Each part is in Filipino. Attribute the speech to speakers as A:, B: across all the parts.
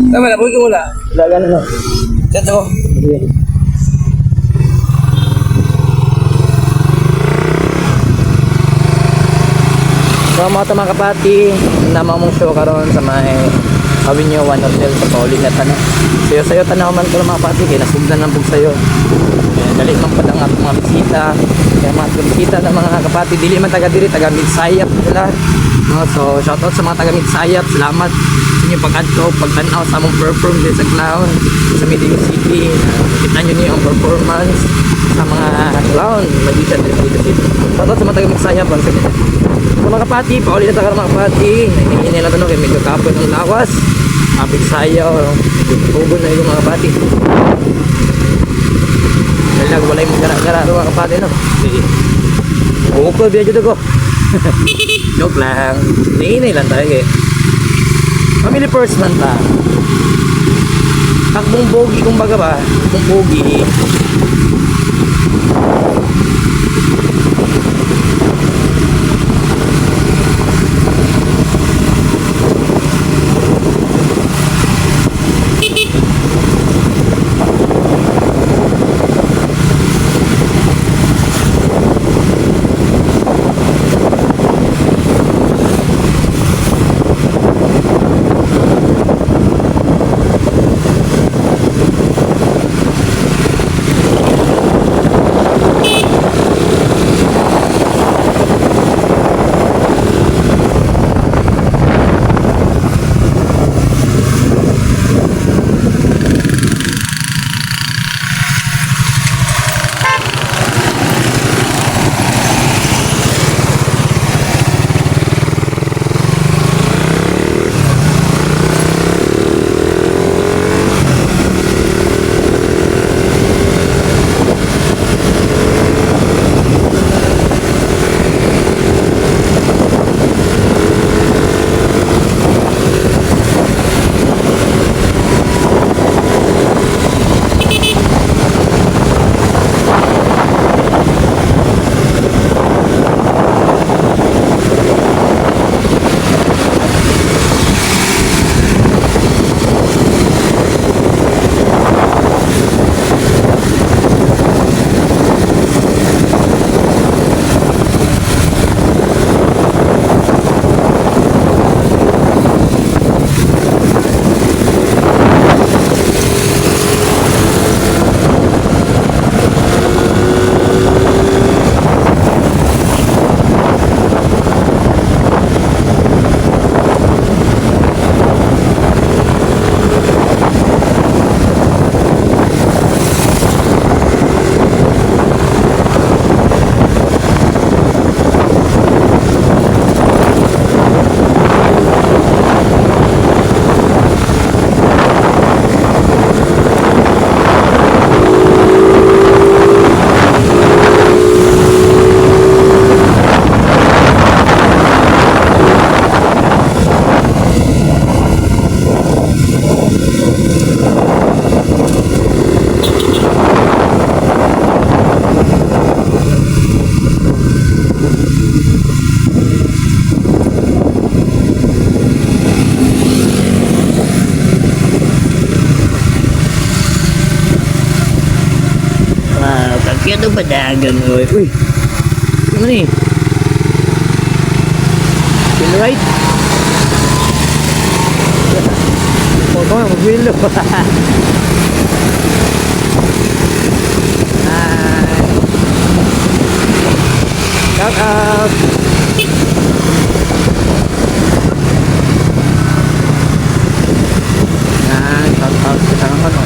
A: Tama na, buhay ko wala.
B: Wala ganun no.
A: Chat ako.
B: So mga kapati, naman mong show karon sa may Avenue 1 Hotel sa Pauling at ano. Sayo tanaw man ko mga kapati, kaya nasugdan lang po sa'yo. Dali man pa ang atong mga bisita. Kaya mga bisita ng mga kapati, dili man taga diri, taga Midsayap sila. No, so shoutout sa mga taga Midsayap, salamat sa inyong pag-adto, pagtanaw sa among perform din sa Clown, sa Medellin City. Kita nyo niyo ang performance sa mga clown, magician din dito dito. Shoutout sa mga taga Midsayap, ang sabi. So mga kapati, pauli na taga mga kapati, nahingi nila tanong kay medyo kapoy ng lawas, kapit sayaw, hugon na yung mga kapati. Dahil lang, wala yung gara-gara mga kapati, no? Sige. Bukol, biya dito ko. Joke lang. Nainay lang tayo eh. Family first man ta. Takbong bogi, kumbaga ba? Takbong bogi. Kaya padagan mo. Uy. Ano ni? Feel right? Oh, kaya mag-wheel. Shout out. Shout out sa tangan mo.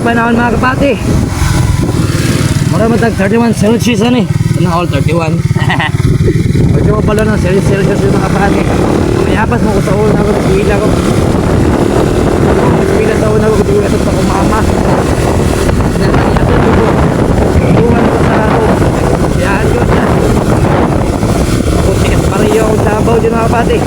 B: panahon mga kapati. Mara matag 31 Celsius ano eh. Ito na all 31. Pwede mo pala ng Celsius yung mga kapati. May hapas mo ko sa ulo na ako. Nagpila ko. Nagpila sa ulo na ako. Nagpila ito sa kumama. Nagpila ko. Iwan ko sa ako. Yan yun na. Puti at pariyo akong sabaw dyan mga kapati.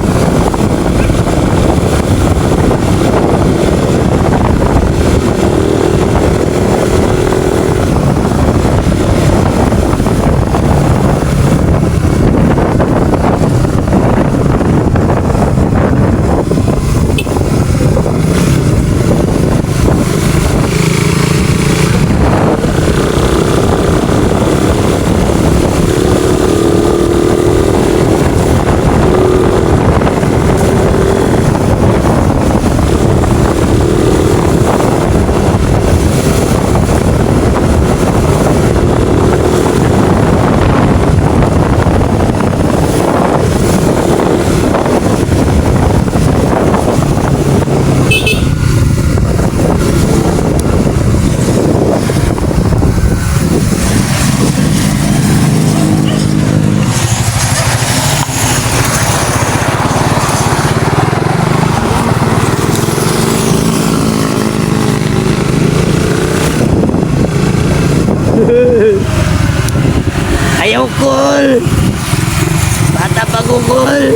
B: Ayaw kol. Bata pagugol.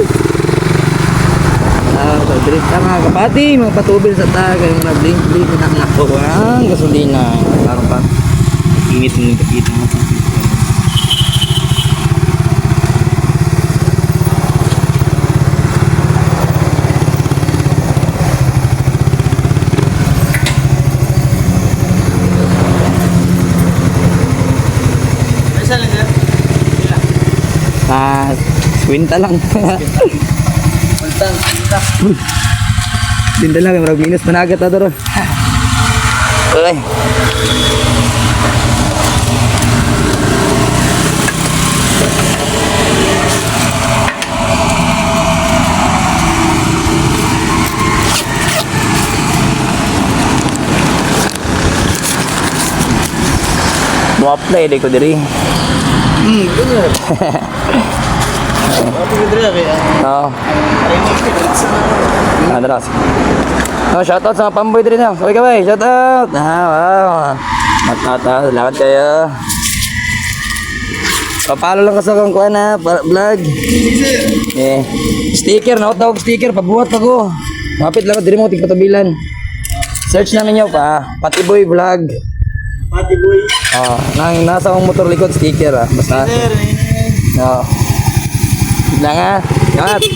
B: Pag-drip ka mga kapati. Magpatubil sa taga. Yung nag-blink-blink na nakuha. Gasolina. Parang pa. Init mo yung kapita mo. Kwinta lang. Kwinta lang. Marag minus managat na doon. Okay. Mo-apply di ko diri.
A: Bener. Apa gitu ya?
B: Oo. Adras. Oh, shoutout sa mga pamboy dito na. Sorry ka ba? Shoutout. Wow. Matata. Salamat kayo. Papalo lang ka sa kong kuha na vlog. Eh. Sticker. Naot na sticker. Pabuhat ako. Mapit lang. Dili mo tigpatabilan. Search na ninyo pa. Patiboy vlog.
A: Patiboy.
B: Oh, nasa akong motor likod sticker ah. Basta. Oo. Na nga. Kat. So,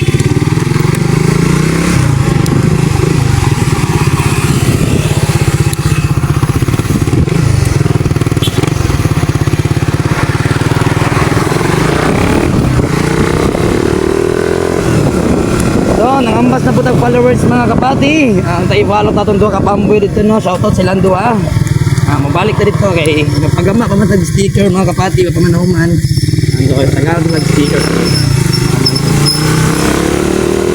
B: nangambas na po tag followers mga kapati. Ang tayo-follow tatong duha kapamboy dito no. Shoutout silang duha. Mabalik na dito kay nagpagama pa man tag sticker mga kapati pa man human. Ando ko tagal tag sticker.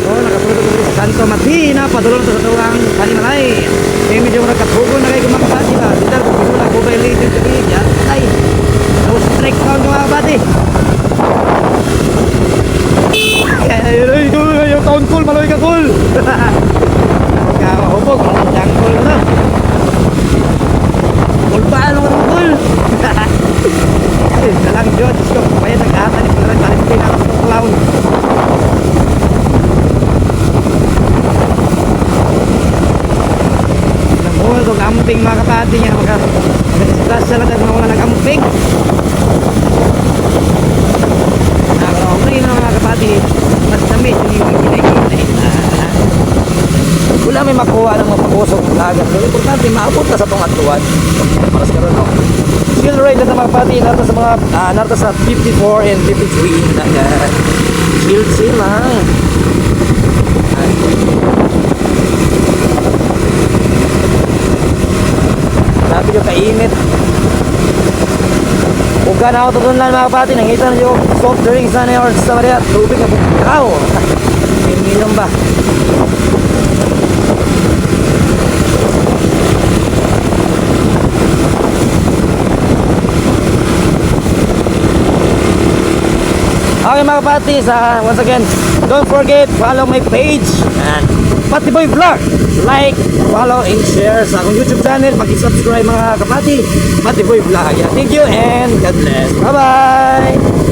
B: Oh, nakasulod ko sa Santo Martina, padulong sa tuwang Kanimalay. Kaya medyo nagkatugon na kayo mga kapati ba. Dito ko na ko ba later to be. Yan tay. No strike down mga kapati. Ay, yung town cool, maloy ka cool. Kakahubog, malang cool na. Paano ka naman tol? Dalang Diyos ko. Kaya nag-ahatan ni Pagkaran. Kaya hindi na ako sa clown. Namuha ito camping mga kapati niya. Mag-disgrasya lang na wala nag-camping. Nakaka-okay na mga kapati. Mas damit yung kinay-kinay. Wala may makuha ng mapakusok lagat. Pero importante, maabot na sa itong atuan. Para sa karoon, no? Skill ride na sa mga pati, narta sa mga, narta sa 54 and 53. Chill sila. Sabi nyo, kainit. Kung ka na ako tutunan mga pati, nangita na yung soft drinks na na or sa Maria, tubig na bukaw. Ininom ba? mga kapati sa, once again, don't forget, follow my page. Yan. Patiboy Vlog. Like, follow, and share sa akong YouTube channel. Pag-subscribe mga kapati. Patiboy Vlog. Yan. Thank you and God bless. Bye-bye!